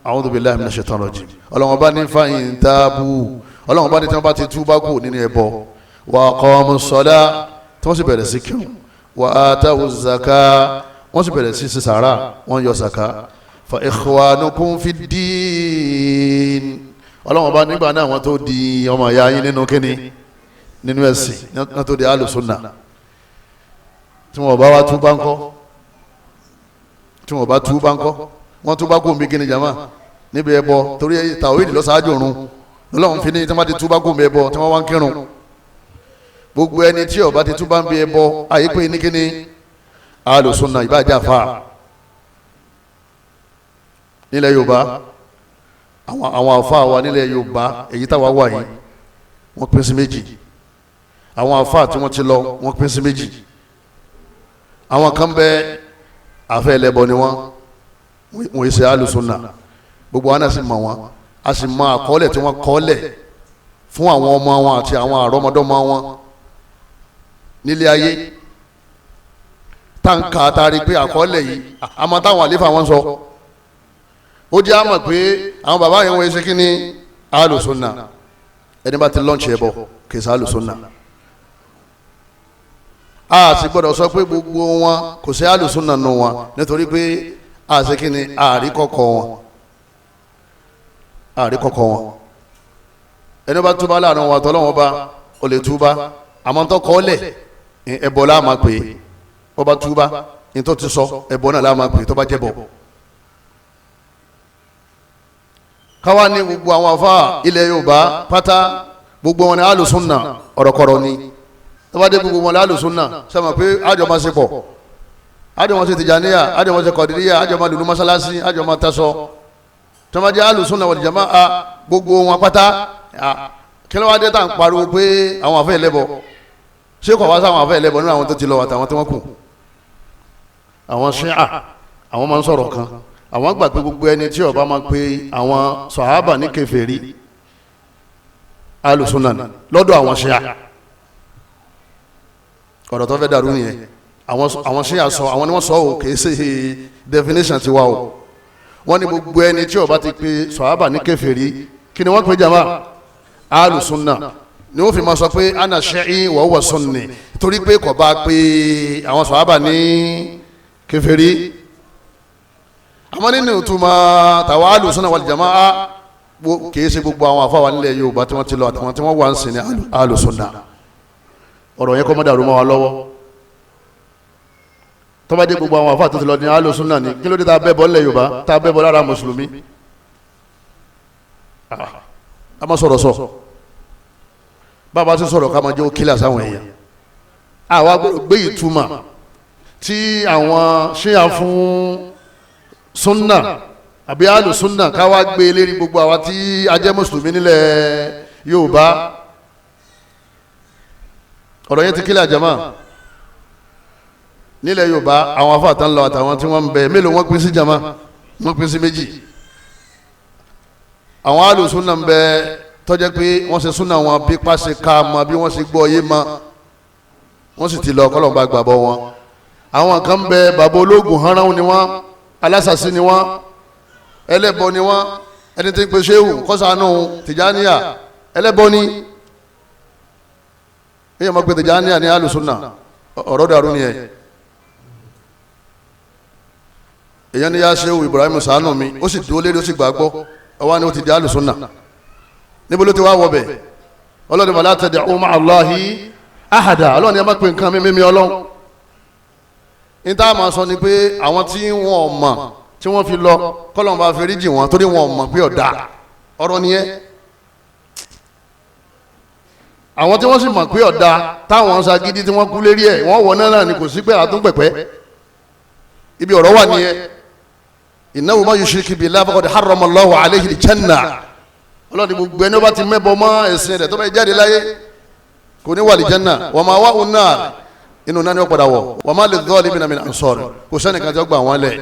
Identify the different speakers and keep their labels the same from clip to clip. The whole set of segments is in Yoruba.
Speaker 1: a'udhu billahi minash shaitani rajim ọlọ́wọ́n bá ní fa'in tabu ọlọ́wọ́n bá ní tí wọ́n bá ti túbá kù nínú ẹbọ wa aqamu ssalah tí wọ́n sì bẹ̀rẹ̀ sí kírun wa atawu zaka wọ́n sì bẹ̀rẹ̀ sí sàrà wọ́n yọ zaka fa ikhwanukum fid din ọlọ́wọ́n bá nígbà náà wọ́n tó di ọmọ ìyá yín nínú kíni nínú ẹ̀sìn náà tó di Ahlus Sunnah tí wọ́n bá wá túbá ńkọ́ tí wọ́n bá túbá ńkọ́ wọ́n túbá kó mi kíni jama níbi ẹbọ torí tàwíìdì lọ́sàájú òrun lọ́lọ́run fi ní tí wọ́n ti túbá kó mi ẹbọ tí wọ́n wá ń kírun gbogbo ẹni tí ó bá ti túbá ń bí ẹbọ àyípé ní kíni Ahlus Sunnah ìbájá fa nílẹ̀ Yorùbá àwọn àfa wa nílẹ̀ Yorùbá èyí táwa wà yìí wọ́n pín sí méjì àwọn àfa tí wọ́n ti lọ wọ́n pín sí méjì àwọn kan bẹ àfẹ́ ẹlẹ́bọ ni wọ́n yìí ṣe Ahlus Sunnah gbogbo wa náà sì mọ̀ wọ́n a sì mọ àkọọ́lẹ̀ tí wọ́n kọ́ọ́lẹ̀ fún àwọn ọmọ wọn àti àwọn àrọ́mọdọ́mọ wọn nílé ayé táǹkà àtàrí pé àkọọ́lẹ̀ yìí àmọ́ táwọn àlefa wọn sọ ó jẹ́ àmọ̀ pé àwọn bàbá yẹn wọ́n ṣe kí ni Ahlus Sunnah ẹni bá ti lọ́ọ̀ṣì ẹbọ kì í ṣe Ahlus Sunnah a sì gbọ́dọ̀ sọ pé gbogbo wọn kò sí Ahlus Sunnah nù wọn nítorí pé a ṣe kí ni àríkọ̀kọ̀ wọn ẹni bá túbá láàrin wọn àtọ́lọ́wọ́n bá ó lè túbá àmọ́ tó kọ́ lẹ̀ ẹbọ la máa pè é ó bá túbá ní tó ti sọ ẹbọ náà la máa pè é tó bá jẹ́ bọ̀. káwá ní gbogbo àwọn afá ilẹ̀ Yorùbá pátá gbogbo wọn ni Ahlus Sunnah ọ̀rọ̀kọ̀rọ̀ ni tó bá dé gbogbo wọn ni Ahlus Sunnah sọ́mọ̀ pé àjọ máa ṣe pọ̀ àjọ máa ṣe Tìjàníyà àjọ máa ṣe Kọ̀dìríyà àjọ máa lùlù mọ́sálásí àjọ máa tẹ́sọ tó máa jẹ́ Ahlus Sunnah wal Jamā'ah gbogbo wọn pátá kí ló wá dé tá à ń pariwo pé àwọn àfẹ́ ẹlẹ́bọ ṣé kò wá sáwọn àfẹ́ ẹlẹ́bọ nínú àwọn tó ti lọ àtàwọn tí wọ́n kù àwọn Shi'a àwọn máa ń sọ̀rọ̀ kan àwọn gbà pé gbogbo ẹni tí ó bá máa pe àwọn sàhábà ní kèfèrí Ahlus Sunnah lọ́dọ̀ àwọn Shi'a ọ̀rọ̀ tó fẹ́ dàrú nìyẹn àwọn Shi'a sọ àwọn ni wọ́n sọ ò kì í ṣe definition tiwa o wọ́n ní gbogbo ẹni tí ó bá ti pe sàhábà ní kèfèrí kí ni wọ́n pe jama Ahlus Sunnah ni wọ́n fi máa sọ pé ana Shi'i wa huwa Sunni torí pé kò bá pe àwọn sàhábà ní kèfèrí àmọ́ nínú ìtumọ̀ tàwa Ahlus Sunnah wal Jamā'ah kìí ṣe gbogbo àwọn àfáwà nílẹ̀ Yorùbá tí wọ́n ti lọ àtàwọn tí wọ́n wà ń sìn ní Ahlus Sunnah ọ̀rọ̀ yẹn kọ́ mọ́ dàrú mọ́ wa lọ́wọ́ tó bá dé gbogbo àwọn àfáà tó ti lọ ní Ahlus Sunnah ní kí ló dé tá a bẹ́ bọ́ nílẹ̀ Yorùbá tá a bẹ́ bọ́ lára mùsùlùmí a máa sọ̀rọ̀ sọ bàbá ti sọ̀rọ̀ ká máa jẹ́ ó kílẹ̀ sáwọn èèyàn àwa gbé ìtumọ̀ tí àwọn Ṣíà fún Sunnah àbí Ahlus Sunnah ká wá gbé lérí gbogbo àwa tí a jẹ́ mùsùlùmí nílẹ̀ Yorùbá ọ̀rọ̀ yẹn ti kílẹ̀ àjàmá nílẹ̀ Yorùbá àwọn afáàtàn lọ àtàwọn tí wọ́n ń bẹ mélòó wọ́n pín sí jama wọ́n pín sí méjì àwọn Ahlus Sunnah ń bẹ tọ́jẹ́ pé wọ́n ṣe Sunnah wọn bí pàṣẹ ká mọ bí wọ́n ṣe gbọ́ yé mọ wọ́n sì ti lọ kọ́lọ́mbà gbàbọ̀ wọn àwọn kan ń bẹ bàbá ológun hanran ni wọ́n alásàsí ni wọ́n ẹlẹ́bọ ni wọ́n ẹni tí ń pe Sheikh kọ́sánù Tìjàníyà ẹlẹ́bọ ni èèyàn máa pe Tìjàníyà ní Ahlus Sunnah ọ̀rọ̀ dàrú ni ẹ̀ èèyàn ní yá Sheikh Ibrahim ṣàánú mi ó sì dúró lérí ó sì gbàgbọ́ ọwọ́ ni ó ti di Ahlus Sunnah níbo ló ti wá wọ bẹ̀ ọlọ́run wala tad'u ma'a Allahi ahada ọlọ́run ni ẹ má pe nǹkan mímí ọlọ́run ní tá a máa sọ ni pé àwọn tí wọ́n mọ̀ tí wọ́n fi lọ kọ́lọ́n bá fẹ́rí jì wọ́n torí wọ́n mọ̀ pé ọ̀dà ọ̀rọ̀ nìyẹn àwọn tí wọ́n sì mọ̀ pé ọ̀dà táwọn ṣagídí tí wọ́n kú lérí ẹ̀ wọ́n wọ náà ni kò sí pé àtúnpẹ̀pẹ́ ibi ọ̀rọ̀ wà nìyẹn innahu man yushrik billahi faqad harrama Allahu alayhi al-jannah ọlọ́ni gbogbo ẹni ó bá ti mẹ́bọ mọ́ ẹ̀sìn rẹ̀ tó bá jáde láyé kò ní wà al-jannah wa ma'wahu an-nar inú náà ni ó padà wọ̀ wa ma lidh-dhalimina min ansar kò sẹ́nìkan tí ó gbà wọ́n lẹ̀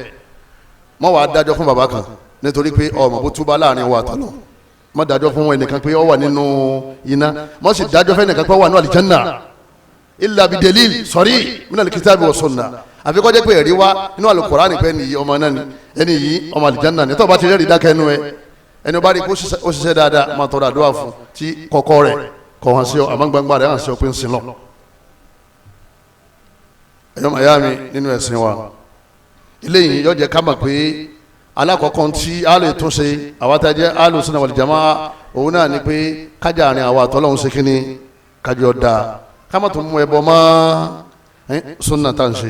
Speaker 1: mọ́ wàá dájọ́ fún bàbá kan nítorí pé ọmọ bó túbá láàrin wa àtọ́lọ́ mọ́ dájọ́ fún ẹnìkan pé ó wà nínú iná mọ́ sì dájọ́ fún ẹnìkan pé ó wà nínú al-jannah illa bi dalil sarih min al-kitabi wa sunnah àfi kó jẹ́ pé ẹ̀rí wá nínú Al-Qur'ani pé ẹni yìí ọmọ náà ni ẹni yìí ọmọ àlìjánnà ni tó bá ti rẹ́rìí dákẹ́ ẹnu ẹ ẹni bá rí kó ó ṣiṣẹ́ dáadáa máa tọrọ àdúrà fún tí kọ̀kọ́ rẹ̀ kọ̀ hàn sí ọ àmọ́ gbangba rẹ̀ hàn sí ọ pé ń sin lọ. ẹ̀yọ́ màyá mi nínú ẹ̀sìn wa eléyìí yóò jẹ́ ká mọ̀ pé alákọ̀ọ́kọ́ tí a lè tún ṣe àwa tá jẹ́ Ahlus Sunnah wal Jamaa òun náà ni pé kájà àárín àwa àtọ́lọ́hún ṣe kínní kájọ dáa ká má tún mú ẹbọ mọ́ Sunnah tá à ń ṣe